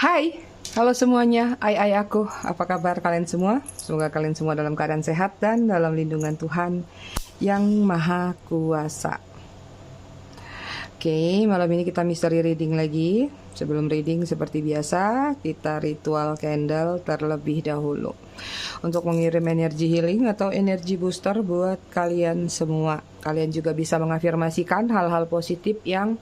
Hai, halo semuanya, ai aku. Apa kabar kalian semua? Semoga kalian semua dalam keadaan sehat dan dalam lindungan Tuhan yang Maha Kuasa. Oke, malam ini kita misteri reading lagi. Sebelum reading seperti biasa, kita ritual candle terlebih dahulu untuk mengirim energi healing atau energi booster buat kalian semua. Kalian juga bisa mengafirmasikan hal-hal positif yang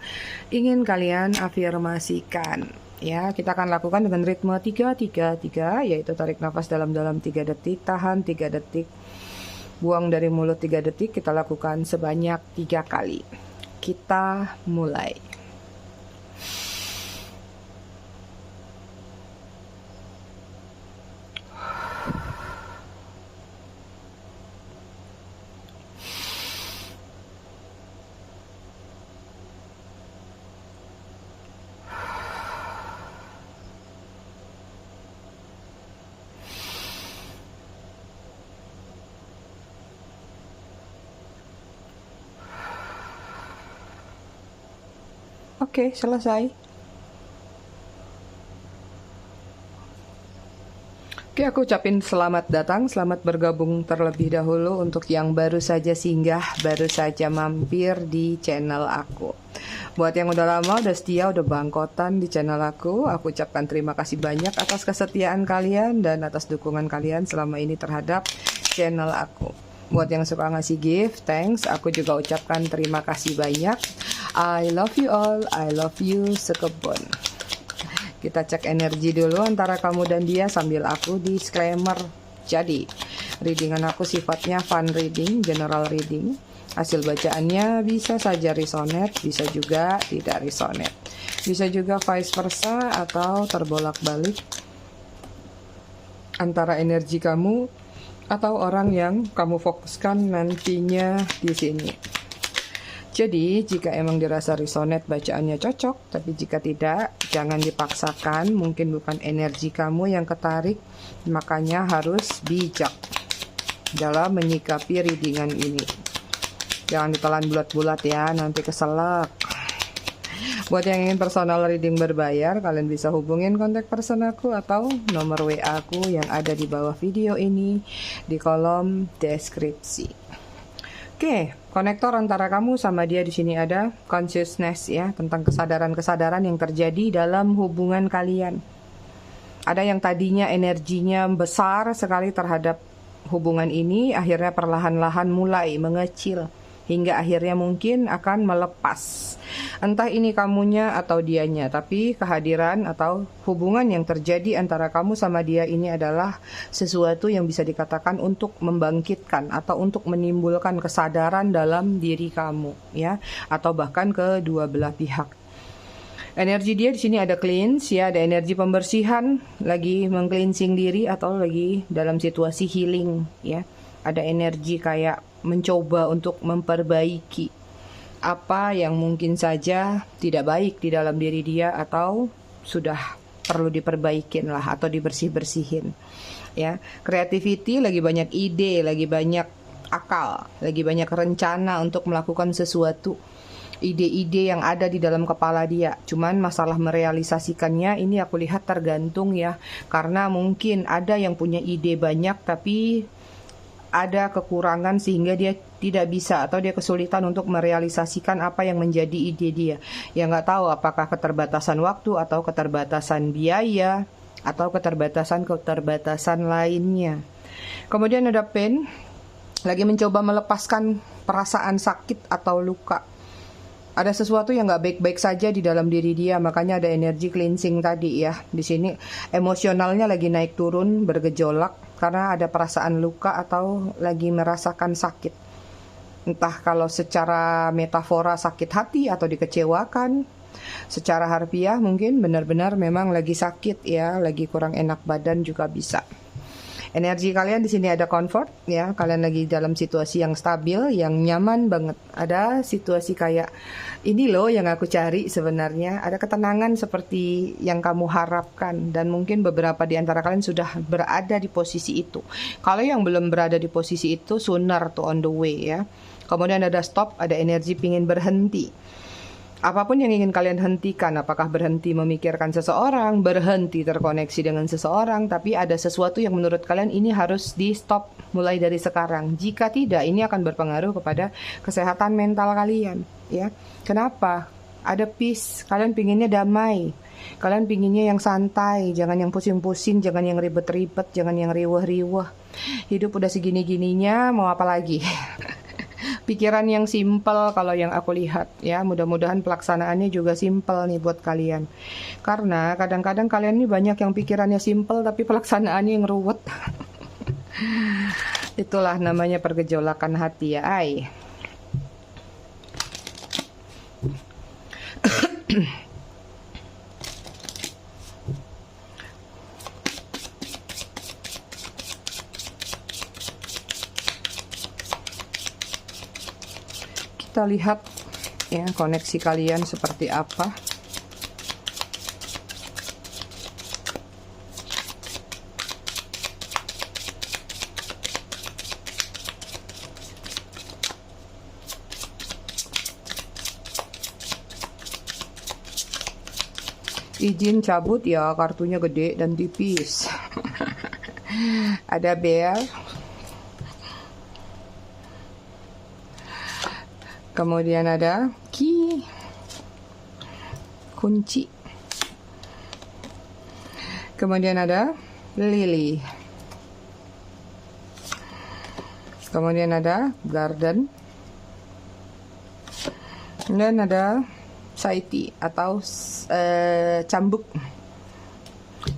ingin kalian afirmasikan. Ya, kita akan lakukan dengan ritme 3-3-3, yaitu tarik nafas dalam-dalam 3 detik, tahan 3 detik, buang dari mulut 3 detik. Kita lakukan sebanyak 3 kali. Kita mulai. Oke, selesai. Oke, aku ucapin selamat datang, selamat bergabung terlebih dahulu untuk yang baru saja singgah, baru saja mampir di channel aku. Buat yang udah lama, udah setia, udah bangkotan di channel aku ucapkan terima kasih banyak atas kesetiaan kalian dan atas dukungan kalian selama ini terhadap channel aku. Buat yang suka ngasih gift, thanks. Aku juga ucapkan terima kasih banyak. I love you all, I love you sekebun. Kita cek energi dulu antara kamu dan dia sambil aku disclaimer. Jadi, readingan aku sifatnya fun reading, general reading. Hasil bacaannya bisa saja resonate, bisa juga tidak resonate. Bisa juga vice versa atau terbolak-balik antara energi kamu atau orang yang kamu fokuskan nantinya di sini. Jadi, jika emang dirasa resonate bacaannya cocok, tapi jika tidak, jangan dipaksakan, mungkin bukan energi kamu yang ketarik, makanya harus bijak dalam menyikapi readingan ini. Jangan ditelan bulat-bulat ya, nanti keselak. Buat yang ingin personal reading berbayar, kalian bisa hubungin kontak person aku atau nomor WA aku yang ada di bawah video ini di kolom deskripsi. Oke, konektor antara kamu sama dia di sini ada consciousness ya, tentang kesadaran-kesadaran yang terjadi dalam hubungan kalian. Ada yang tadinya energinya besar sekali terhadap hubungan ini, akhirnya perlahan-lahan mulai mengecil hingga akhirnya mungkin akan melepas. Entah ini kamunya atau dianya, tapi kehadiran atau hubungan yang terjadi antara kamu sama dia ini adalah sesuatu yang bisa dikatakan untuk membangkitkan atau untuk menimbulkan kesadaran dalam diri kamu ya, atau bahkan kedua belah pihak. Energi dia di sini ada cleanse ya, ada energi pembersihan, lagi meng-cleansing diri atau lagi dalam situasi healing ya. Ada energi kayak mencoba untuk memperbaiki apa yang mungkin saja tidak baik di dalam diri dia atau sudah perlu diperbaikin lah atau dibersih-bersihin ya. Creativity, lagi banyak ide, lagi banyak akal, lagi banyak rencana untuk melakukan sesuatu, ide-ide yang ada di dalam kepala dia. Cuman masalah merealisasikannya ini aku lihat tergantung ya, karena mungkin ada yang punya ide banyak tapi ada kekurangan sehingga dia tidak bisa atau dia kesulitan untuk merealisasikan apa yang menjadi ide dia. Ya nggak tahu apakah keterbatasan waktu atau keterbatasan biaya atau keterbatasan lainnya. Kemudian ada pain, lagi mencoba melepaskan perasaan sakit atau luka. Ada sesuatu yang nggak baik-baik saja di dalam diri dia, makanya ada energi cleansing tadi ya. Di sini emosionalnya lagi naik turun, bergejolak karena ada perasaan luka atau lagi merasakan sakit. Entah kalau secara metafora sakit hati atau dikecewakan, secara harfiah mungkin benar-benar memang lagi sakit ya, lagi kurang enak badan juga bisa. Energi kalian di sini ada comfort ya, kalian lagi dalam situasi yang stabil, yang nyaman banget. Ada situasi kayak ini loh yang aku cari sebenarnya, ada ketenangan seperti yang kamu harapkan dan mungkin beberapa di antara kalian sudah berada di posisi itu. Kalau yang belum berada di posisi itu, sooner to on the way ya. Kemudian ada stop, ada energi pingin berhenti. Apapun yang ingin kalian hentikan, apakah berhenti memikirkan seseorang, berhenti terkoneksi dengan seseorang, tapi ada sesuatu yang menurut kalian ini harus di stop mulai dari sekarang. Jika tidak, ini akan berpengaruh kepada kesehatan mental kalian, ya. Kenapa? Ada peace, kalian pinginnya damai, kalian pinginnya yang santai, jangan yang pusing-pusing, jangan yang ribet-ribet, jangan yang riweh-riweh. Hidup udah segini-gininya, mau apa lagi? Pikiran yang simpel kalau yang aku lihat, ya. Mudah-mudahan pelaksanaannya juga simpel nih buat kalian. Karena kadang-kadang kalian ini banyak yang pikirannya simpel tapi pelaksanaannya yang ruwet. Itulah namanya pergejolakan hati ya, ay. Kita lihat ya koneksi kalian seperti apa. Izin cabut ya, kartunya gede dan tipis. Ada bear. Kemudian ada key, kunci. Kemudian ada lily. Kemudian ada garden. Dan ada saiti atau cambuk.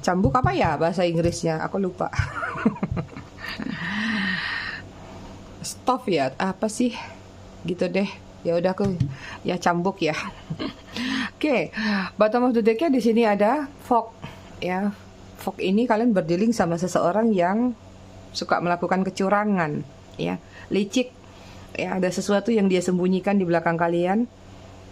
Cambuk apa ya bahasa Inggrisnya? Aku lupa. Stove ya, apa sih? Gitu deh. Ya udah aku ya cambuk ya. Oke, bottom of the deck-nya di sini ada fog ya. Fog ini kalian berdealing sama seseorang yang suka melakukan kecurangan ya, licik ya, ada sesuatu yang dia sembunyikan di belakang kalian.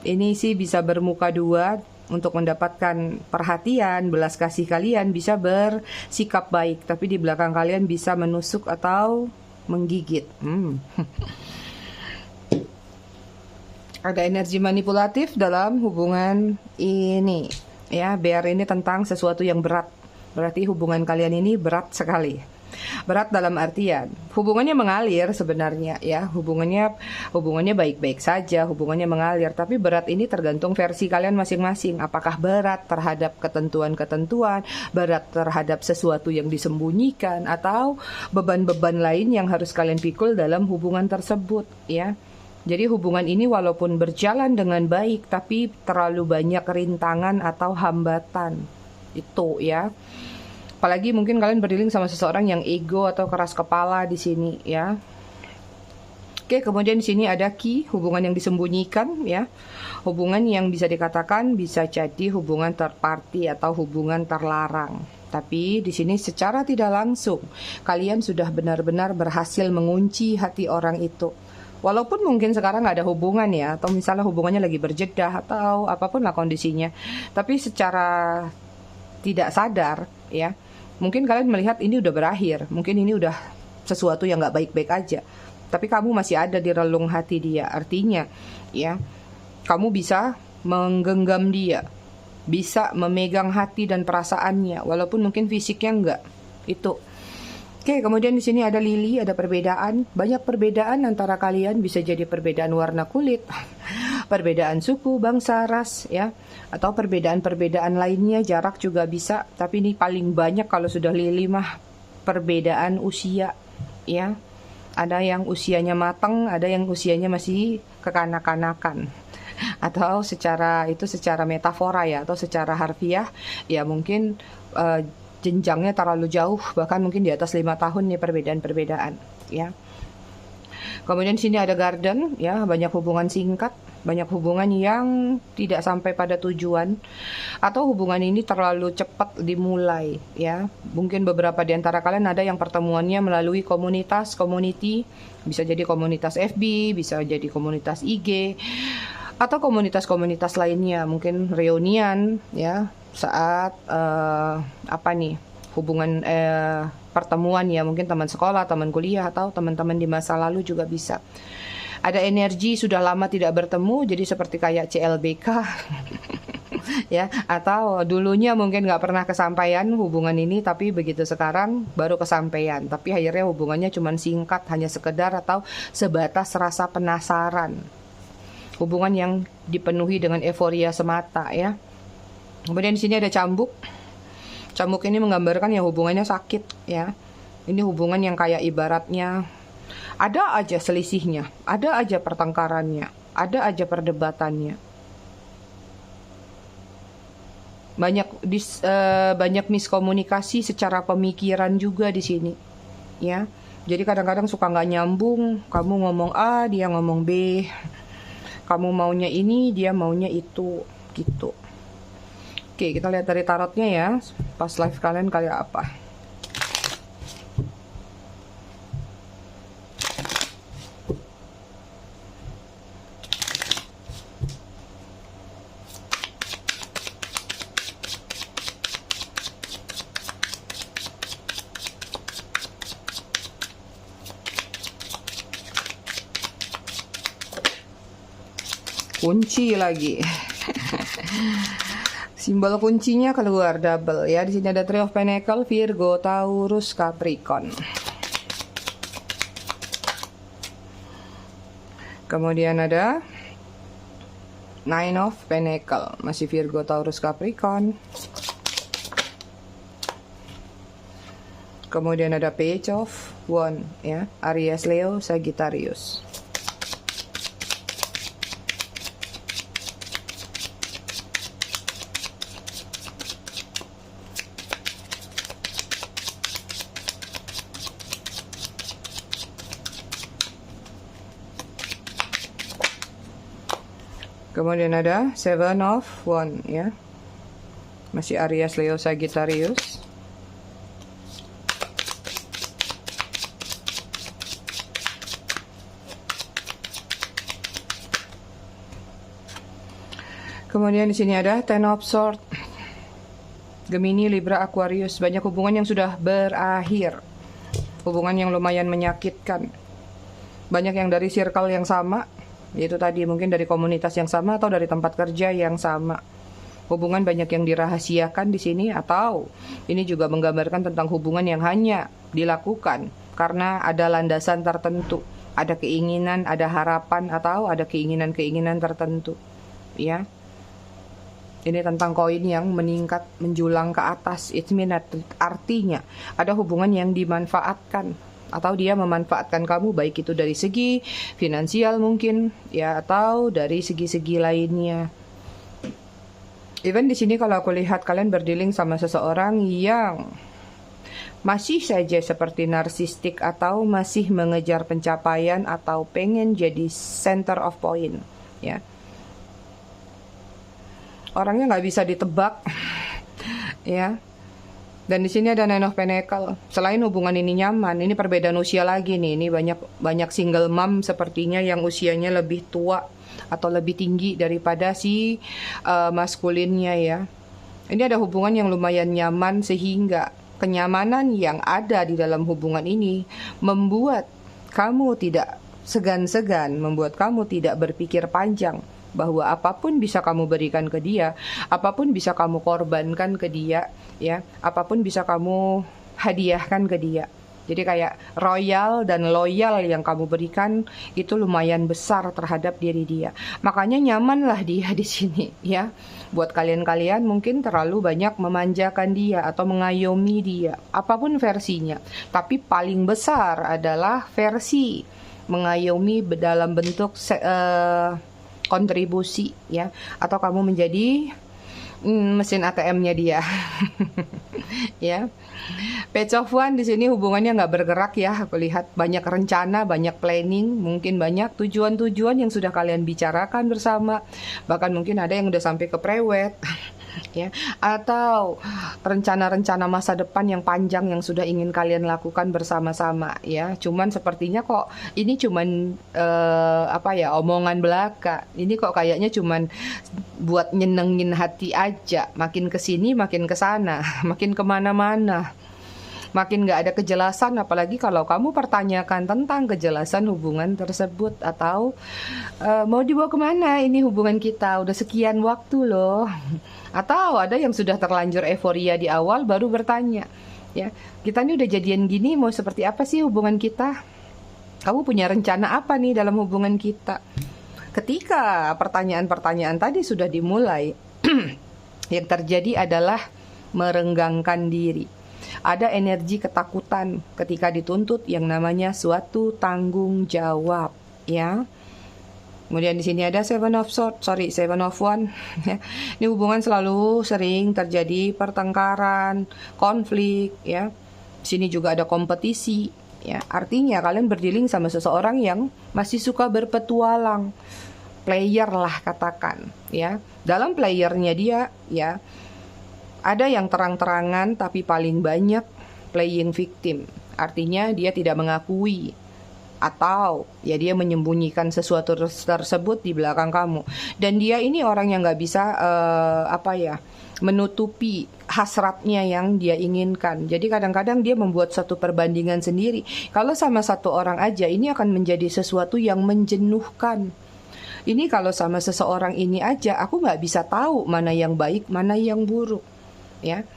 Ini sih bisa bermuka dua untuk mendapatkan perhatian, belas kasih kalian, bisa bersikap baik, tapi di belakang kalian bisa menusuk atau menggigit. Ada energi manipulatif dalam hubungan ini ya. Bear ini tentang sesuatu yang berat, berarti hubungan kalian ini berat sekali. Berat dalam artian hubungannya mengalir sebenarnya ya, hubungannya baik-baik saja, hubungannya mengalir, tapi berat ini tergantung versi kalian masing-masing. Apakah berat terhadap ketentuan-ketentuan, berat terhadap sesuatu yang disembunyikan, atau beban-beban lain yang harus kalian pikul dalam hubungan tersebut ya. Jadi hubungan ini walaupun berjalan dengan baik, tapi terlalu banyak rintangan atau hambatan. Itu ya. Apalagi mungkin kalian berdealing sama seseorang yang ego atau keras kepala di sini ya. Oke, kemudian di sini ada key, hubungan yang disembunyikan ya. Hubungan yang bisa dikatakan bisa jadi hubungan third party atau hubungan terlarang. Tapi di sini secara tidak langsung kalian sudah benar-benar berhasil mengunci hati orang itu. Walaupun mungkin sekarang nggak ada hubungan ya, atau misalnya hubungannya lagi berjedah atau apapun lah kondisinya, tapi secara tidak sadar ya, mungkin kalian melihat ini udah berakhir, mungkin ini udah sesuatu yang nggak baik-baik aja, tapi kamu masih ada di relung hati dia. Artinya ya, kamu bisa menggenggam dia, bisa memegang hati dan perasaannya, walaupun mungkin fisiknya enggak. Itu. Oke, kemudian di sini ada lili, ada perbedaan. Banyak perbedaan antara kalian, bisa jadi perbedaan warna kulit, perbedaan suku, bangsa, ras ya, atau perbedaan-perbedaan lainnya, jarak juga bisa. Tapi ini paling banyak kalau sudah lili mah perbedaan usia ya. Ada yang usianya matang, ada yang usianya masih kekanak-kanakan. Atau secara metafora ya, atau secara harfiah ya, mungkin jenjangnya terlalu jauh, bahkan mungkin di atas 5 tahun nih perbedaan-perbedaan ya. Kemudian di sini ada garden ya, banyak hubungan singkat, banyak hubungan yang tidak sampai pada tujuan, atau hubungan ini terlalu cepat dimulai ya. Mungkin beberapa di antara kalian ada yang pertemuannya melalui community, bisa jadi komunitas FB, bisa jadi komunitas IG, atau komunitas-komunitas lainnya, mungkin reunian ya, saat hubungan pertemuan ya, mungkin teman sekolah, teman kuliah, atau teman-teman di masa lalu juga bisa. ada energi sudah lama tidak bertemu, jadi seperti kayak CLBK. Ya, atau dulunya mungkin nggak pernah kesampaian hubungan ini, tapi begitu sekarang baru kesampaian, tapi akhirnya hubungannya cuma singkat, hanya sekedar atau sebatas rasa penasaran, hubungan yang dipenuhi dengan euforia semata ya. Kemudian di sini ada cambuk. Cambuk ini menggambarkan ya hubungannya sakit ya. Ini hubungan yang kayak ibaratnya ada aja selisihnya, ada aja pertengkarannya, ada aja perdebatannya. Banyak miskomunikasi secara pemikiran juga di sini, ya. Jadi kadang-kadang suka nggak nyambung. Kamu ngomong A, dia ngomong B. Kamu maunya ini, dia maunya itu, gitu. Oke, kita lihat dari tarotnya ya. Pas live kalian kayak apa? Kunci lagi. Simbol kuncinya keluar double ya. Di sini ada Three of Pentacles, Virgo, Taurus, Capricorn. Kemudian ada Nine of Pentacles, masih Virgo, Taurus, Capricorn. Kemudian ada Page of Wands ya, Aries, Leo, Sagittarius. Kemudian ada Seven of Wands ya, masih Aries, Leo, Sagittarius. Kemudian di sini ada Ten of Swords, Gemini, Libra, Aquarius. Banyak hubungan yang sudah berakhir, hubungan yang lumayan menyakitkan. Banyak yang dari circle yang sama, yaitu tadi mungkin dari komunitas yang sama atau dari tempat kerja yang sama. Hubungan banyak yang dirahasiakan di sini, atau ini juga menggambarkan tentang hubungan yang hanya dilakukan karena ada landasan tertentu, ada keinginan, ada harapan, atau ada keinginan-keinginan tertentu. Ya. Ini tentang koin yang meningkat, menjulang ke atas. It means artinya ada hubungan yang dimanfaatkan, atau dia memanfaatkan kamu, baik itu dari segi finansial mungkin ya, atau dari segi-segi lainnya. Even di sini kalau aku lihat kalian berdealing sama seseorang yang masih saja seperti narsistik, atau masih mengejar pencapaian, atau pengen jadi center of point ya. Orangnya nggak bisa ditebak ya. Dan di sini ada Nine of Pentacles. Selain hubungan ini nyaman, ini perbedaan usia lagi nih. Ini banyak single mom sepertinya yang usianya lebih tua atau lebih tinggi daripada si maskulinnya ya. Ini ada hubungan yang lumayan nyaman, sehingga kenyamanan yang ada di dalam hubungan ini membuat kamu tidak segan-segan, membuat kamu tidak berpikir panjang bahwa apapun bisa kamu berikan ke dia, apapun bisa kamu korbankan ke dia, ya, apapun bisa kamu hadiahkan ke dia. Jadi kayak royal dan loyal yang kamu berikan itu lumayan besar terhadap diri dia. Makanya nyamanlah dia di sini, ya. Buat kalian-kalian mungkin terlalu banyak memanjakan dia atau mengayomi dia, apapun versinya. Tapi paling besar adalah versi mengayomi dalam bentuk kontribusi ya, atau kamu menjadi mesin ATM-nya dia. Ya. Page of Wands di sini hubungannya nggak bergerak ya. Aku lihat banyak rencana, banyak planning, mungkin banyak tujuan-tujuan yang sudah kalian bicarakan bersama. Bahkan mungkin ada yang udah sampai ke prewed. Ya, atau rencana-rencana masa depan yang panjang yang sudah ingin kalian lakukan bersama-sama ya. Cuman sepertinya kok ini cuman omongan belaka. Ini kok kayaknya cuman buat nyenengin hati aja. Makin kesini makin kesana, makin kemana-mana. makin nggak ada kejelasan, apalagi kalau kamu pertanyakan tentang kejelasan hubungan tersebut, atau mau dibawa kemana ini hubungan kita, udah sekian waktu loh. Atau ada yang sudah terlanjur euforia di awal baru bertanya, ya, kita ini udah jadian gini, mau seperti apa sih hubungan kita? Kamu punya rencana apa nih dalam hubungan kita? Ketika pertanyaan-pertanyaan tadi sudah dimulai, yang terjadi adalah merenggangkan diri. Ada energi ketakutan ketika dituntut yang namanya suatu tanggung jawab, ya. Kemudian di sini ada Seven of One. Ya. Ini hubungan selalu sering terjadi pertengkaran, konflik, ya. Di sini juga ada kompetisi, ya. Artinya kalian berdealing sama seseorang yang masih suka berpetualang. Player lah katakan, ya. Dalam playernya dia, ya, ada yang terang-terangan tapi paling banyak playing victim. Artinya dia tidak mengakui, atau ya dia menyembunyikan sesuatu tersebut di belakang kamu. Dan dia ini orang yang nggak bisa menutupi hasratnya yang dia inginkan. Jadi kadang-kadang dia membuat satu perbandingan sendiri. Kalau sama satu orang aja ini akan menjadi sesuatu yang menjenuhkan. Ini kalau sama seseorang ini aja aku nggak bisa tahu mana yang baik, mana yang buruk, ya.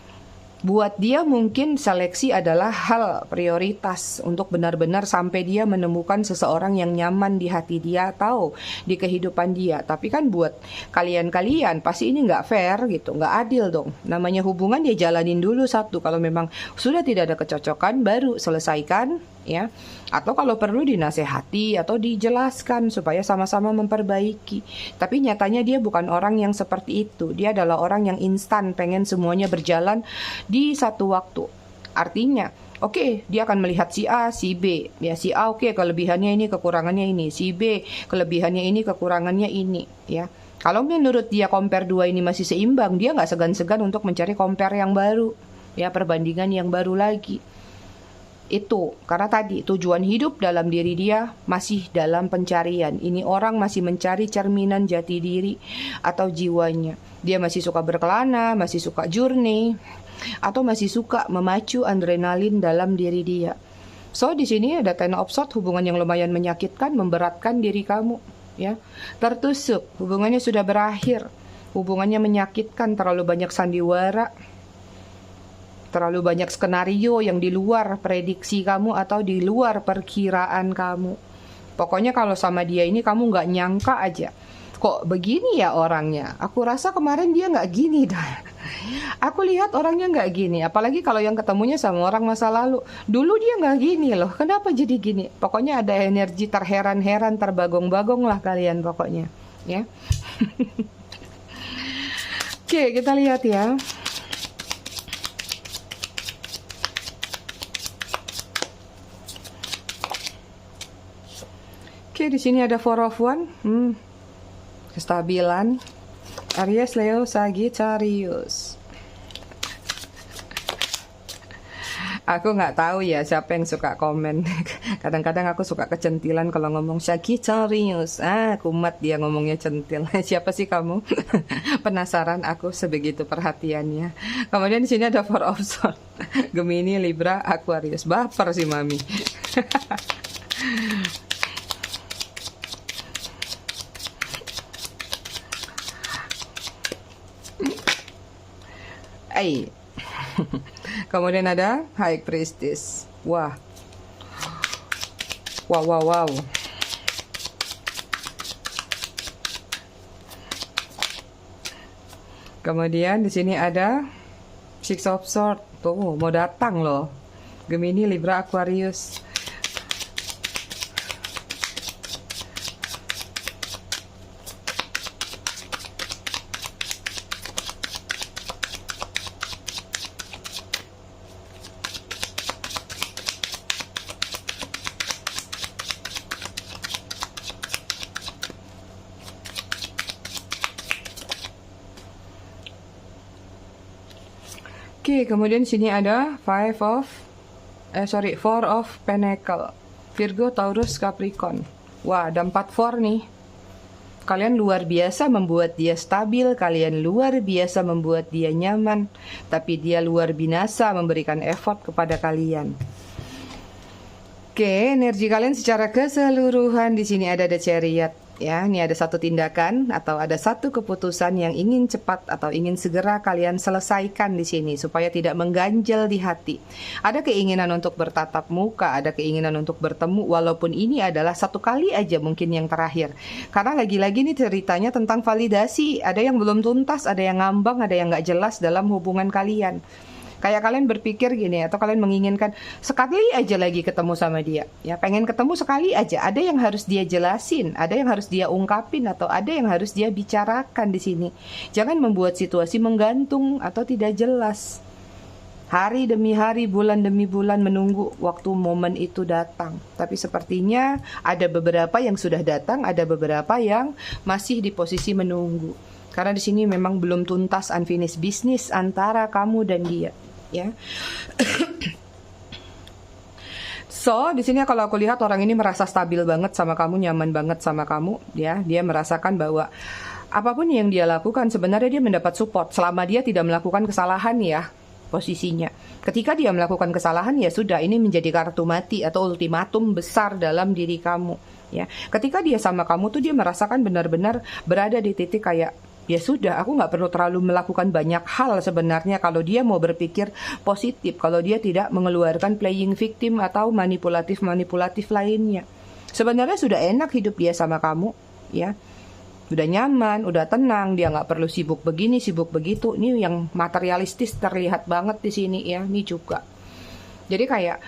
Buat dia mungkin seleksi adalah hal prioritas untuk benar-benar sampai dia menemukan seseorang yang nyaman di hati dia atau di kehidupan dia. Tapi kan buat kalian-kalian pasti ini nggak fair gitu, nggak adil dong. Namanya hubungan dia jalanin dulu satu. Kalau memang sudah tidak ada kecocokan baru selesaikan, ya. Atau kalau perlu dinasehati atau dijelaskan supaya sama-sama memperbaiki. Tapi nyatanya dia bukan orang yang seperti itu. Dia adalah orang yang instan, pengen semuanya berjalan di satu waktu. Artinya, oke, dia akan melihat si A, si B. Ya, si A oke, kelebihannya ini, kekurangannya ini. Si B, kelebihannya ini, kekurangannya ini. Ya, kalau menurut dia compare dua ini masih seimbang, dia nggak segan-segan untuk mencari compare yang baru. Ya, perbandingan yang baru lagi. Itu karena tadi tujuan hidup dalam diri dia masih dalam pencarian. Ini orang masih mencari cerminan jati diri atau jiwanya. Dia masih suka berkelana, masih suka journey, atau masih suka memacu adrenalin dalam diri dia. So di sini ada Ten of Swords, hubungan yang lumayan menyakitkan, memberatkan diri kamu, ya. Tertusuk, hubungannya sudah berakhir. Hubungannya menyakitkan, terlalu banyak sandiwara, terlalu banyak skenario yang di luar prediksi kamu atau di luar perkiraan kamu. Pokoknya kalau sama dia ini kamu nggak nyangka aja. Kok begini ya orangnya? Aku rasa kemarin dia nggak gini dah. Aku lihat orangnya nggak gini. Apalagi kalau yang ketemunya sama orang masa lalu. Dulu dia nggak gini loh. Kenapa jadi gini? Pokoknya ada energi terheran-heran, terbagong-bagong lah kalian pokoknya. Ya. Oke, kita lihat ya. Oke, di sini ada Four of One. Kestabilan. Aries, Leo, Sagittarius. Aku nggak tahu ya siapa yang suka komen. Kadang-kadang aku suka kecentilan kalau ngomong Sagittarius. Kumat dia ngomongnya centil. Siapa sih kamu? Penasaran aku sebegitu perhatiannya. Kemudian di sini ada Four of Swords. Gemini, Libra, Aquarius. Baper sih mami. Kemudian ada High Priestess. Wow. Kemudian di sini ada Six of Swords. Tuh, mau datang loh. Gemini, Libra, Aquarius. Oke, kemudian sini ada Four of Pentacle. Virgo, Taurus, Capricorn. Wah, ada 4 4 nih. Kalian luar biasa membuat dia stabil, kalian luar biasa membuat dia nyaman, tapi dia luar binasa memberikan effort kepada kalian. Oke, energi kalian secara keseluruhan di sini ada The Chariot. Ya, ini ada satu tindakan atau ada satu keputusan yang ingin cepat atau ingin segera kalian selesaikan di sini supaya tidak mengganjal di hati. Ada keinginan untuk bertatap muka, ada keinginan untuk bertemu walaupun ini adalah satu kali aja mungkin yang terakhir. Karena lagi-lagi nih ceritanya tentang validasi, ada yang belum tuntas, ada yang ngambang, ada yang nggak jelas dalam hubungan kalian. Kayak kalian berpikir gini, atau kalian menginginkan sekali aja lagi ketemu sama dia. Ya, pengen ketemu sekali aja. Ada yang harus dia jelasin, ada yang harus dia ungkapin, atau ada yang harus dia bicarakan di sini. Jangan membuat situasi menggantung atau tidak jelas. Hari demi hari, bulan demi bulan menunggu waktu momen itu datang. Tapi sepertinya ada beberapa yang sudah datang, ada beberapa yang masih di posisi menunggu. Karena di sini memang belum tuntas unfinished business antara kamu dan dia. Ya, so di sini kalau aku lihat orang ini merasa stabil banget sama kamu, nyaman banget sama kamu, ya, dia merasakan bahwa apapun yang dia lakukan sebenarnya dia mendapat support selama dia tidak melakukan kesalahan ya posisinya. Ketika dia melakukan kesalahan ya sudah, ini menjadi kartu mati atau ultimatum besar dalam diri kamu. Ya, ketika dia sama kamu tuh dia merasakan benar-benar berada di titik kayak ya sudah, aku nggak perlu terlalu melakukan banyak hal sebenarnya kalau dia mau berpikir positif, kalau dia tidak mengeluarkan playing victim atau manipulatif lainnya. Sebenarnya sudah enak hidup dia sama kamu, ya. Udah nyaman, udah tenang, dia nggak perlu sibuk begini, sibuk begitu. Ini yang materialistis terlihat banget di sini ya, ini juga. Jadi kayak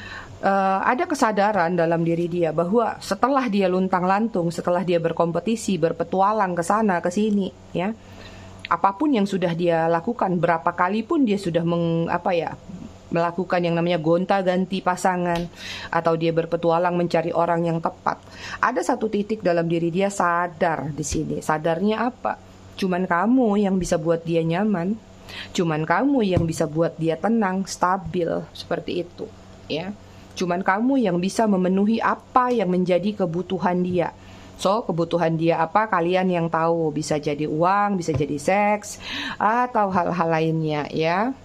ada kesadaran dalam diri dia bahwa setelah dia luntang-lantung, setelah dia berkompetisi, berpetualang ke sana ke sini, ya, apapun yang sudah dia lakukan, berapa kali pun dia sudah melakukan yang namanya gonta-ganti pasangan, atau dia berpetualang mencari orang yang tepat. Ada satu titik dalam diri dia sadar di sini. Sadarnya apa? Cuman kamu yang bisa buat dia nyaman, cuman kamu yang bisa buat dia tenang, stabil, seperti itu, ya. Cuman kamu yang bisa memenuhi apa yang menjadi kebutuhan dia. So, kebutuhan dia apa kalian yang tahu. Bisa jadi uang, bisa jadi seks, atau hal-hal lainnya ya.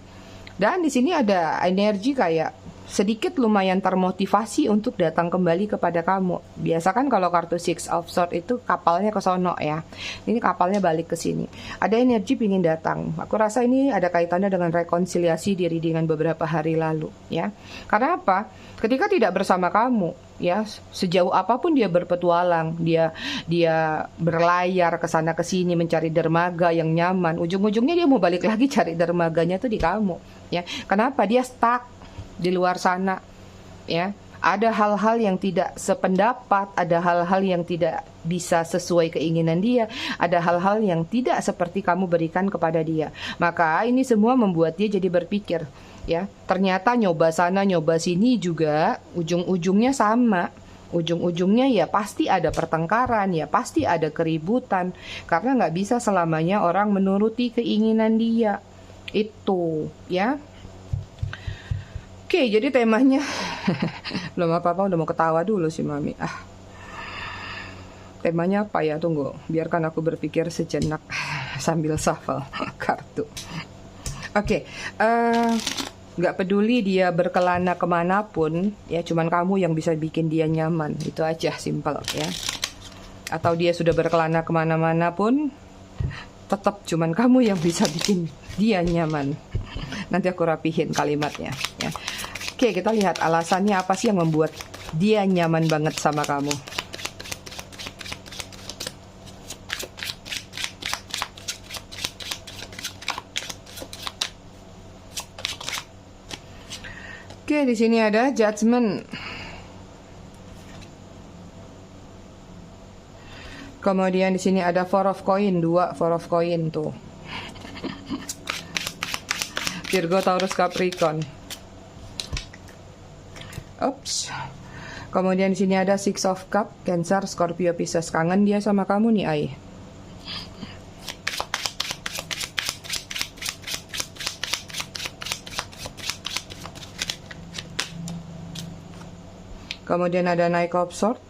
Dan di sini ada energi kayak sedikit lumayan termotivasi untuk datang kembali kepada kamu. Biasa kan kalau kartu Six of Swords itu kapalnya ke sono ya. Ini kapalnya balik ke sini. Ada energi pingin datang. Aku rasa ini ada kaitannya dengan rekonsiliasi diri dengan beberapa hari lalu ya. Karena apa? Ketika tidak bersama kamu ya, sejauh apapun dia berpetualang, dia berlayar ke sana ke sini mencari dermaga yang nyaman, ujung-ujungnya dia mau balik lagi cari dermaganya tuh di kamu ya. Kenapa? Dia stuck di luar sana ya. Ada hal-hal yang tidak sependapat, ada hal-hal yang tidak bisa sesuai keinginan dia, ada hal-hal yang tidak seperti kamu berikan kepada dia. Maka ini semua membuat dia jadi berpikir ya, ternyata nyoba sana nyoba sini juga ujung-ujungnya sama. Ujung-ujungnya ya pasti ada pertengkaran, ya pasti ada keributan, karena nggak bisa selamanya orang menuruti keinginan dia itu ya. Oke, jadi temanya belum apa-apa udah mau ketawa dulu sih Mami. Temanya apa ya? Tunggu, biarkan aku berpikir sejenak sambil shuffle kartu. Oke, nggak peduli dia berkelana kemanapun, ya cuman kamu yang bisa bikin dia nyaman. Itu aja, simple ya. Atau dia sudah berkelana kemana-mana pun, tetap cuman kamu yang bisa bikin dia nyaman. Nanti aku rapihin kalimatnya ya. Oke, kita lihat alasannya apa sih yang membuat dia nyaman banget sama kamu. Oke, di sini ada Judgment. Kemudian di sini ada Four of Coin, 2 Four of Coin tuh. Virgo, Taurus, Capricorn. Oops. Kemudian di sini ada Six of Cup, Cancer, Scorpio, Pisces. Kangen dia sama kamu nih, Ai. Kemudian ada Knight of Swords.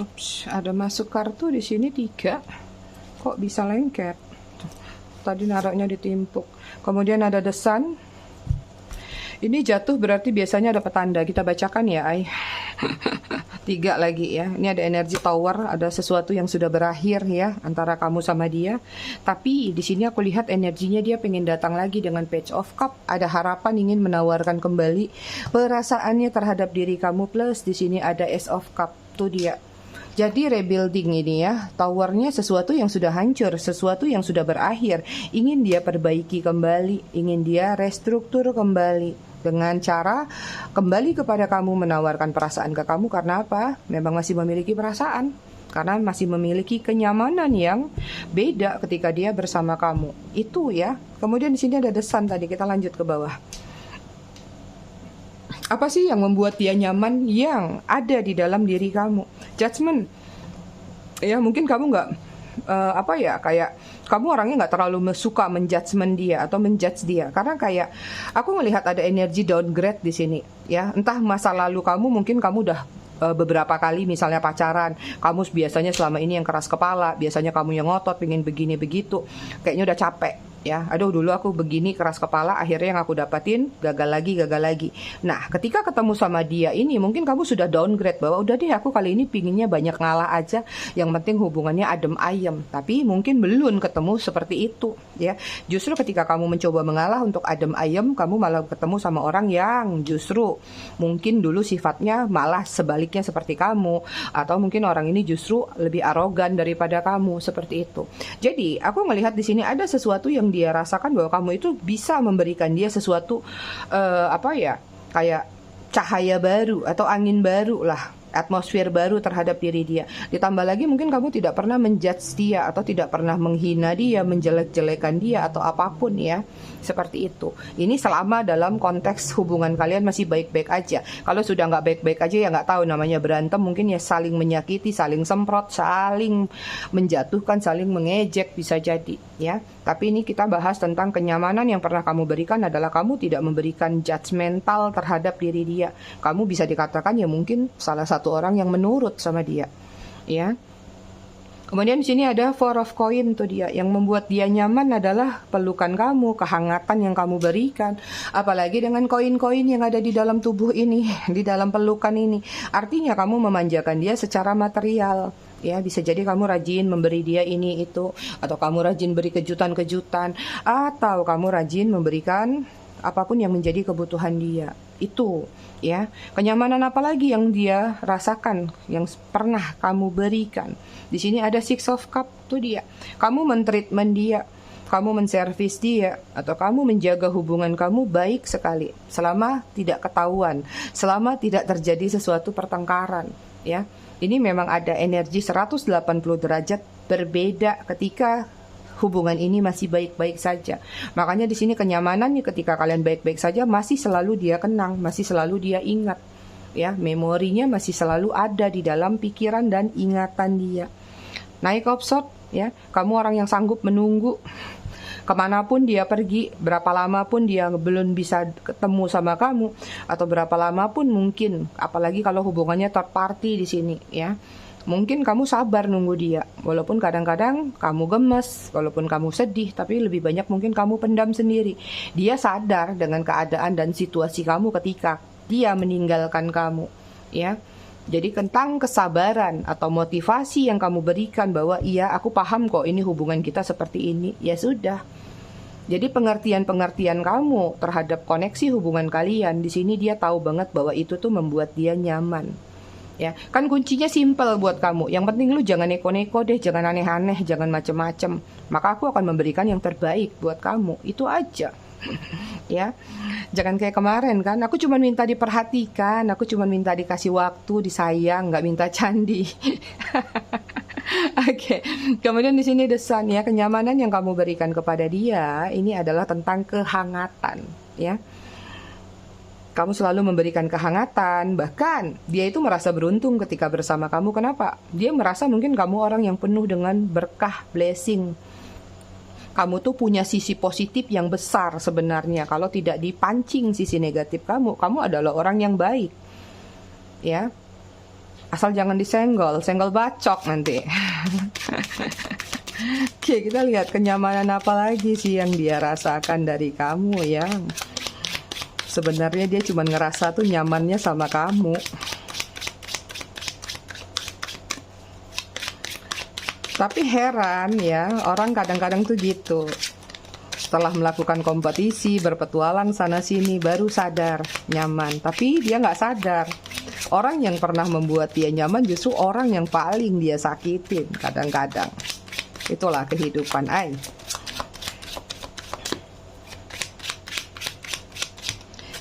Ups, ada masuk kartu di sini 3. Kok bisa lengket? Tadi naruhnya ditimpuk. Kemudian ada The Sun. Ini jatuh berarti biasanya ada petanda. Kita bacakan ya, Ai. 3 lagi ya. Ini ada energi tower, ada sesuatu yang sudah berakhir ya antara kamu sama dia. Tapi di sini aku lihat energinya dia pengen datang lagi dengan Page of Cup. Ada harapan ingin menawarkan kembali perasaannya terhadap diri kamu, plus di sini ada Ace of Cup. Tuh dia. Jadi rebuilding ini ya, towernya sesuatu yang sudah hancur, sesuatu yang sudah berakhir, ingin dia perbaiki kembali, ingin dia restruktur kembali dengan cara kembali kepada kamu, menawarkan perasaan ke kamu. Karena apa? Memang masih memiliki perasaan, karena masih memiliki kenyamanan yang beda ketika dia bersama kamu. Itu ya. Kemudian di sini ada The Sun tadi, kita lanjut ke bawah. Apa sih yang membuat dia nyaman yang ada di dalam diri kamu? Judgment. Ya mungkin kamu nggak kayak kamu orangnya nggak terlalu suka menjudgment dia atau menjudge dia, karena kayak aku melihat ada energi downgrade di sini ya. Entah masa lalu kamu, mungkin kamu udah beberapa kali misalnya pacaran, kamu biasanya selama ini yang keras kepala, biasanya kamu yang ngotot pengen begini begitu, kayaknya udah capek ya. Aduh, dulu aku begini keras kepala, akhirnya yang aku dapatin gagal lagi. Nah, ketika ketemu sama dia ini, mungkin kamu sudah downgrade bahwa udah deh, aku kali ini pinginnya banyak ngalah aja, yang penting hubungannya adem ayem. Tapi mungkin belum ketemu seperti itu ya. Justru ketika kamu mencoba mengalah untuk adem ayem, kamu malah ketemu sama orang yang justru mungkin dulu sifatnya malah sebaliknya seperti kamu, atau mungkin orang ini justru lebih arogan daripada kamu, seperti itu. Jadi aku melihat di sini ada sesuatu yang dia rasakan bahwa kamu itu bisa memberikan dia sesuatu kayak cahaya baru atau angin baru lah, atmosfer baru terhadap diri dia. Ditambah lagi mungkin kamu tidak pernah menjudge dia atau tidak pernah menghina dia, menjelek-jelekan dia atau apapun ya. Seperti itu. Ini selama dalam konteks hubungan kalian masih baik-baik aja. Kalau sudah nggak baik-baik aja ya nggak tahu, namanya berantem, mungkin ya saling menyakiti, saling semprot, saling menjatuhkan, saling mengejek, bisa jadi ya. Tapi ini kita bahas tentang kenyamanan yang pernah kamu berikan adalah kamu tidak memberikan judgmental terhadap diri dia. Kamu bisa dikatakan ya mungkin salah satu orang yang menurut sama dia ya. Kemudian di sini ada Four of Coin, tuh dia. Yang membuat dia nyaman adalah pelukan kamu, kehangatan yang kamu berikan. Apalagi dengan koin-koin yang ada di dalam tubuh ini, di dalam pelukan ini. Artinya kamu memanjakan dia secara material. Ya, bisa jadi kamu rajin memberi dia ini itu, atau kamu rajin beri kejutan-kejutan, atau kamu rajin memberikan apapun yang menjadi kebutuhan dia. Itu ya. Kenyamanan apa lagi yang dia rasakan, yang pernah kamu berikan? Di sini ada Six of Cup, tuh dia. Kamu mentreatment dia, kamu menservis dia, atau kamu menjaga hubungan kamu baik sekali selama tidak ketahuan, selama tidak terjadi sesuatu pertengkaran ya. Ini memang ada energi 180 derajat berbeda ketika hubungan ini masih baik-baik saja. Makanya di sini kenyamanannya ketika kalian baik-baik saja, masih selalu dia kenang, masih selalu dia ingat ya. Memorinya masih selalu ada di dalam pikiran dan ingatan dia. Naik of Swords ya, kamu orang yang sanggup menunggu kemanapun dia pergi, berapa lama pun dia belum bisa ketemu sama kamu, atau berapa lama pun mungkin, apalagi kalau hubungannya third party di sini ya. Mungkin kamu sabar nunggu dia, walaupun kadang-kadang kamu gemes, walaupun kamu sedih, tapi lebih banyak mungkin kamu pendam sendiri. Dia sadar dengan keadaan dan situasi kamu ketika dia meninggalkan kamu ya. Jadi tentang kesabaran atau motivasi yang kamu berikan bahwa iya, aku paham kok ini hubungan kita seperti ini, ya sudah. Jadi pengertian-pengertian kamu terhadap koneksi hubungan kalian, di sini dia tahu banget bahwa itu tuh membuat dia nyaman. Ya, kan kuncinya simple buat kamu. Yang penting lu jangan neko-neko deh, jangan aneh-aneh, jangan macem-macem. Maka aku akan memberikan yang terbaik buat kamu. Itu aja. Ya, jangan kayak kemarin kan, aku cuma minta diperhatikan, aku cuma minta dikasih waktu, disayang, nggak minta candi. Oke. Kemudian di sini The Sun ya, kenyamanan yang kamu berikan kepada dia ini adalah tentang kehangatan ya. Kamu selalu memberikan kehangatan, bahkan dia itu merasa beruntung ketika bersama kamu. Kenapa? Dia merasa mungkin kamu orang yang penuh dengan berkah, blessing. Kamu tuh punya sisi positif yang besar sebenarnya. Kalau tidak dipancing sisi negatif kamu adalah orang yang baik ya. Asal jangan disenggol, senggol bacok nanti. Oke, kita lihat kenyamanan apa lagi sih yang dia rasakan dari kamu ya. Sebenarnya dia cuma ngerasa tuh nyamannya sama kamu. Tapi heran ya, orang kadang-kadang tuh gitu. Setelah melakukan kompetisi, berpetualang sana-sini, baru sadar nyaman. Tapi dia nggak sadar. Orang yang pernah membuat dia nyaman justru orang yang paling dia sakitin kadang-kadang. Itulah kehidupan, ay.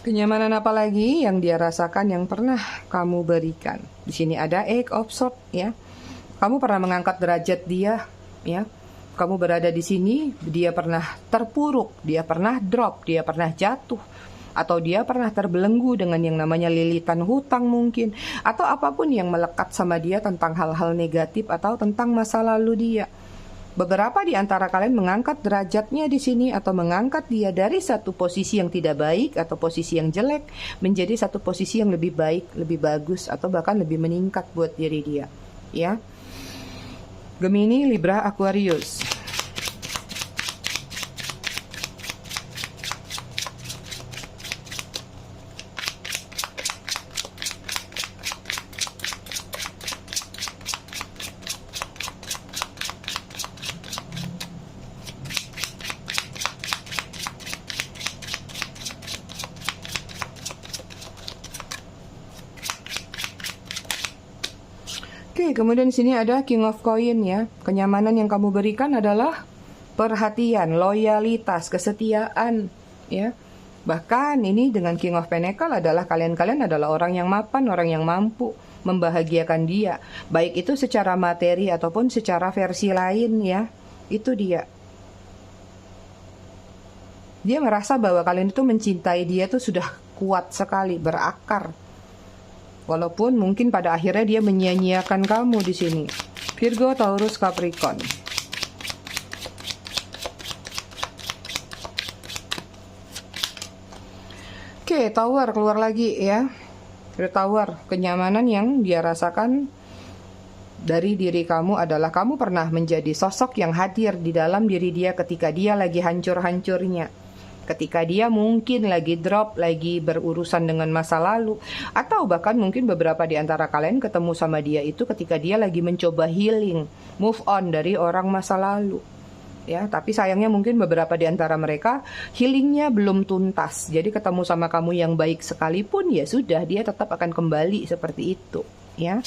Kenyamanan apa lagi yang dia rasakan yang pernah kamu berikan? Di sini ada Eight of Swords ya. Kamu pernah mengangkat derajat dia ya. Kamu berada di sini, dia pernah terpuruk, dia pernah drop, dia pernah jatuh, atau dia pernah terbelenggu dengan yang namanya lilitan hutang mungkin, atau apapun yang melekat sama dia tentang hal-hal negatif atau tentang masa lalu dia. Beberapa di antara kalian mengangkat derajatnya di sini atau mengangkat dia dari satu posisi yang tidak baik atau posisi yang jelek menjadi satu posisi yang lebih baik, lebih bagus atau bahkan lebih meningkat buat diri dia. Ya. Gemini, Libra, Aquarius. Oke, kemudian di sini ada King of Coin ya. Kenyamanan yang kamu berikan adalah perhatian, loyalitas, kesetiaan ya. Bahkan ini dengan King of Pentacle adalah kalian-kalian adalah orang yang mapan, orang yang mampu membahagiakan dia, baik itu secara materi ataupun secara versi lain ya. Itu dia. Dia merasa bahwa kalian itu mencintai dia tuh sudah kuat sekali, berakar. Walaupun mungkin pada akhirnya dia menyia-nyiakan kamu di sini. Virgo, Taurus, Capricorn. Oke, Tower keluar lagi ya. Tower, kenyamanan yang dia rasakan dari diri kamu adalah kamu pernah menjadi sosok yang hadir di dalam diri dia ketika dia lagi hancur-hancurnya. Ketika dia mungkin lagi drop, lagi berurusan dengan masa lalu, atau bahkan mungkin beberapa di antara kalian ketemu sama dia itu ketika dia lagi mencoba healing, move on dari orang masa lalu. Ya, tapi sayangnya mungkin beberapa di antara mereka healingnya belum tuntas. Jadi ketemu sama kamu yang baik sekalipun ya sudah, dia tetap akan kembali seperti itu, ya.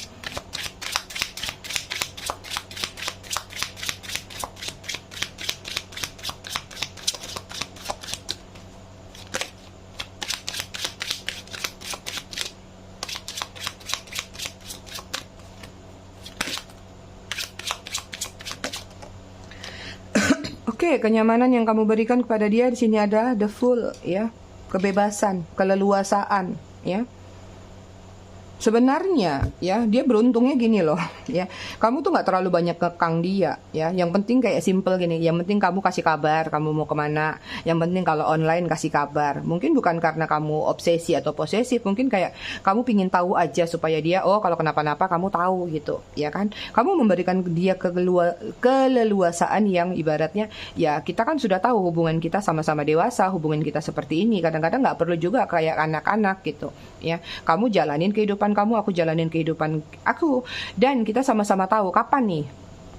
Oke, kenyamanan yang kamu berikan kepada dia di sini ada the full ya, kebebasan, keleluasaan ya. Sebenarnya ya dia beruntungnya gini loh ya, kamu tuh nggak terlalu banyak ngekang dia ya, yang penting kayak simple gini, yang penting kamu kasih kabar kamu mau kemana, yang penting kalau online kasih kabar. Mungkin bukan karena kamu obsesi atau posesif, mungkin kayak kamu pingin tahu aja supaya dia kalau kenapa-napa kamu tahu gitu ya kan. Kamu memberikan dia keleluasaan yang ibaratnya ya kita kan sudah tahu hubungan kita sama-sama dewasa, hubungan kita seperti ini, kadang-kadang nggak perlu juga kayak anak-anak gitu ya. Kamu jalanin kehidupan kamu, aku jalanin kehidupan aku, dan kita sama-sama tahu kapan nih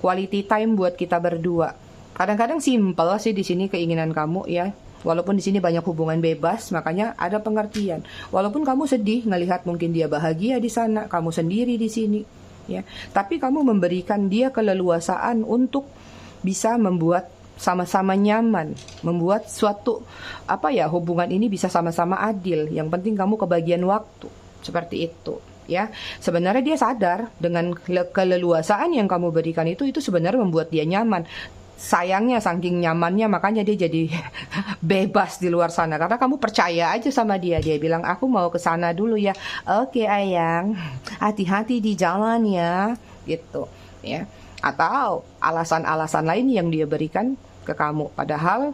quality time buat kita berdua. Kadang-kadang simple sih di sini keinginan kamu ya. Walaupun di sini banyak hubungan bebas, makanya ada pengertian. Walaupun kamu sedih ngelihat mungkin dia bahagia di sana, kamu sendiri di sini ya. Tapi kamu memberikan dia keleluasaan untuk bisa membuat sama-sama nyaman, membuat suatu hubungan ini bisa sama-sama adil. Yang penting kamu kebagian waktu. Seperti itu ya. Sebenarnya dia sadar dengan keleluasaan yang kamu berikan itu sebenarnya membuat dia nyaman. Sayangnya saking nyamannya makanya dia jadi bebas di luar sana karena kamu percaya aja sama dia. Dia bilang aku mau ke sana dulu ya. Oke ayang, hati-hati di jalan ya, gitu ya. Atau alasan-alasan lain yang dia berikan ke kamu, padahal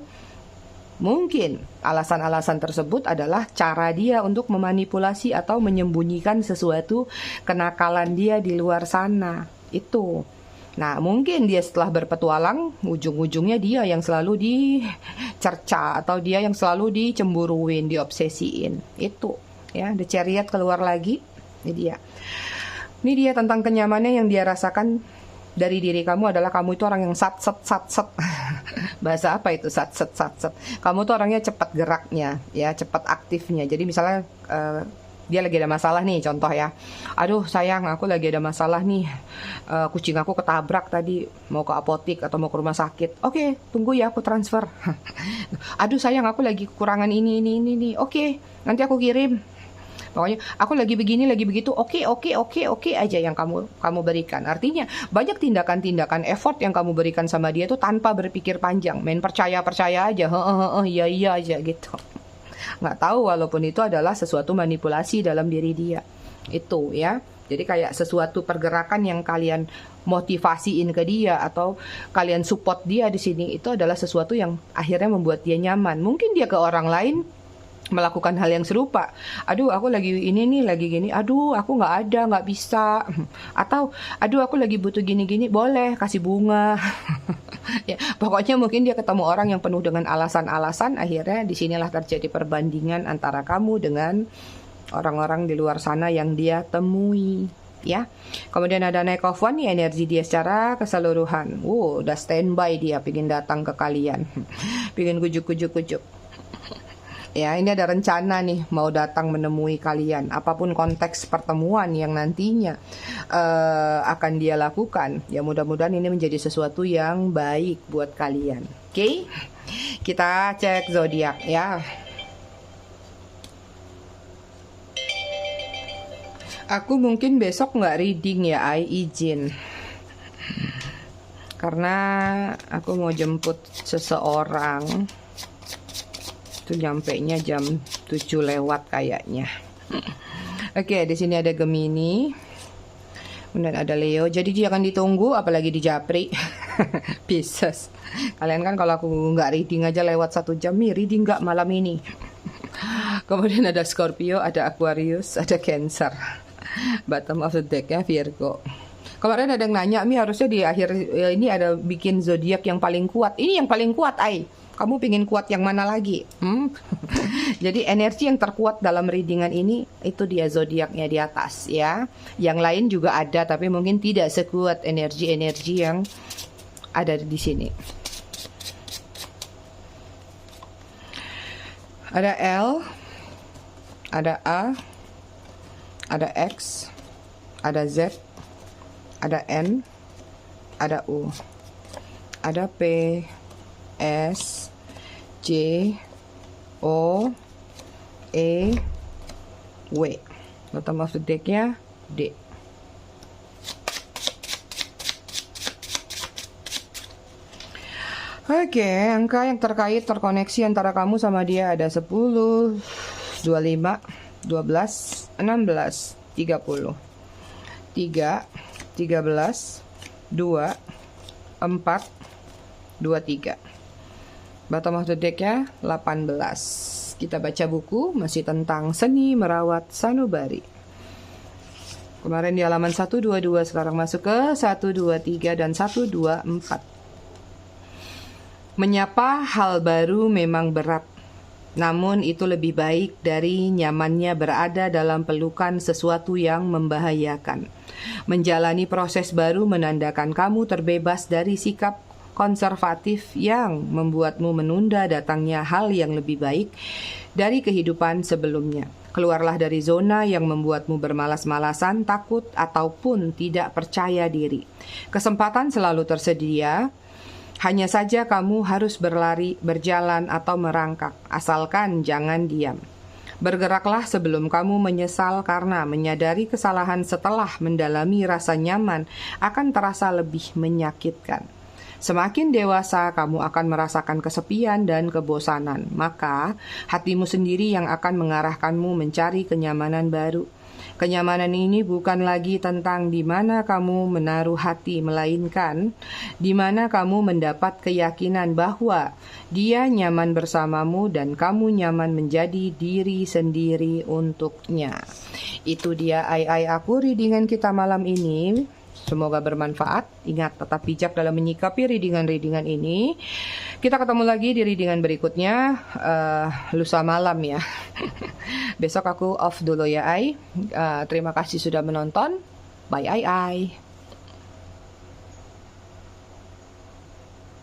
Mungkin alasan-alasan tersebut adalah cara dia untuk memanipulasi atau menyembunyikan sesuatu kenakalan dia di luar sana. Itu. Nah, mungkin dia setelah berpetualang, ujung-ujungnya dia yang selalu dicerca atau dia yang selalu dicemburuin, diobsesiin. Itu. Ya, The Chariot keluar lagi. Ini dia. Ini dia tentang kenyamanannya yang dia rasakan dari diri kamu adalah kamu itu orang yang sat-set. Bahasa apa itu sat-set? Kamu tuh orangnya cepat geraknya, ya, cepat aktifnya. Jadi misalnya dia lagi ada masalah nih, contoh ya. Aduh sayang, aku lagi ada masalah nih. Kucing aku ketabrak tadi, mau ke apotik atau mau ke rumah sakit. Oke, tunggu ya, aku transfer. Aduh sayang, aku lagi kekurangan ini. Oke, nanti aku kirim. Pokoknya aku lagi begini, lagi begitu. Oke aja yang kamu berikan. Artinya banyak tindakan-tindakan effort yang kamu berikan sama dia tuh tanpa berpikir panjang. Main percaya aja. Iya aja gitu. Nggak tahu walaupun itu adalah sesuatu manipulasi dalam diri dia. Itu ya. Jadi kayak sesuatu pergerakan yang kalian motivasiin ke dia atau kalian support dia di sini itu adalah sesuatu yang akhirnya membuat dia nyaman. Mungkin dia ke orang lain melakukan hal yang serupa. Aduh, aku lagi ini nih, lagi gini. Aduh, aku nggak bisa. Atau, aduh, aku lagi butuh gini-gini. Boleh, kasih bunga. Ya, pokoknya mungkin dia ketemu orang yang penuh dengan alasan-alasan. Akhirnya disinilah terjadi perbandingan antara kamu dengan orang-orang di luar sana yang dia temui. Ya, kemudian ada Knight of Wands, energi dia secara keseluruhan. Udah standby dia, pingin datang ke kalian. Pingin kujuk-kujuk. Ya, ini ada rencana nih mau datang menemui kalian. Apapun konteks pertemuan yang nantinya akan dia lakukan. Ya, mudah-mudahan ini menjadi sesuatu yang baik buat kalian. Oke? Kita cek zodiak ya. Aku mungkin besok nggak reading ya, izin. Karena aku mau jemput seseorang. Nyampainya jam 7 lewat kayaknya. Oke, di sini ada Gemini. Kemudian ada Leo. Jadi dia akan ditunggu apalagi di Japri. Pisces. Kalian kan kalau aku nggak reading aja lewat 1 jam nih, reading nggak malam ini. Kemudian ada Scorpio, ada Aquarius, ada Cancer. Bottom of the deck ya, Virgo. Kemarin ada yang nanya, Mi harusnya di akhir ini ada bikin zodiak yang paling kuat. Ini yang paling kuat, Kamu pingin kuat yang mana lagi? Jadi energi yang terkuat dalam readingan ini itu dia zodiaknya di atas ya. Yang lain juga ada tapi mungkin tidak sekuat energi-energi yang ada di sini. Ada L, ada A, ada X, ada Z, ada N, ada U, ada P, S, J, O, E, W. Bottom of the deck-nya D. Oke, angka yang terkoneksi antara kamu sama dia ada 10, 25, 12, 16, 30, 3, 13, 2, 4, 23. Bottom of the deck-nya 18. Kita baca buku masih tentang seni merawat sanubari. Kemarin di halaman 122, sekarang masuk ke 123 dan 124. Menyapa hal baru memang berat, namun itu lebih baik dari nyamannya berada dalam pelukan sesuatu yang membahayakan. Menjalani proses baru menandakan kamu terbebas dari sikap konservatif yang membuatmu menunda datangnya hal yang lebih baik dari kehidupan sebelumnya. Keluarlah dari zona yang membuatmu bermalas-malasan, takut, ataupun tidak percaya diri. Kesempatan selalu tersedia, hanya saja kamu harus berlari, berjalan, atau merangkak, asalkan jangan diam. Bergeraklah sebelum kamu menyesal karena menyadari kesalahan setelah mendalami rasa nyaman akan terasa lebih menyakitkan. Semakin dewasa, kamu akan merasakan kesepian dan kebosanan. Maka, hatimu sendiri yang akan mengarahkanmu mencari kenyamanan baru. Kenyamanan ini bukan lagi tentang di mana kamu menaruh hati, melainkan di mana kamu mendapat keyakinan bahwa Dia nyaman bersamamu dan kamu nyaman menjadi diri sendiri untuknya. Itu dia ai aku readingan kita malam ini. Semoga bermanfaat. Ingat, tetap bijak dalam menyikapi readingan-readingan ini. Kita ketemu lagi di readingan berikutnya lusa malam ya. Besok aku off dulu ya, Ai. Terima kasih sudah menonton. Bye, Ai.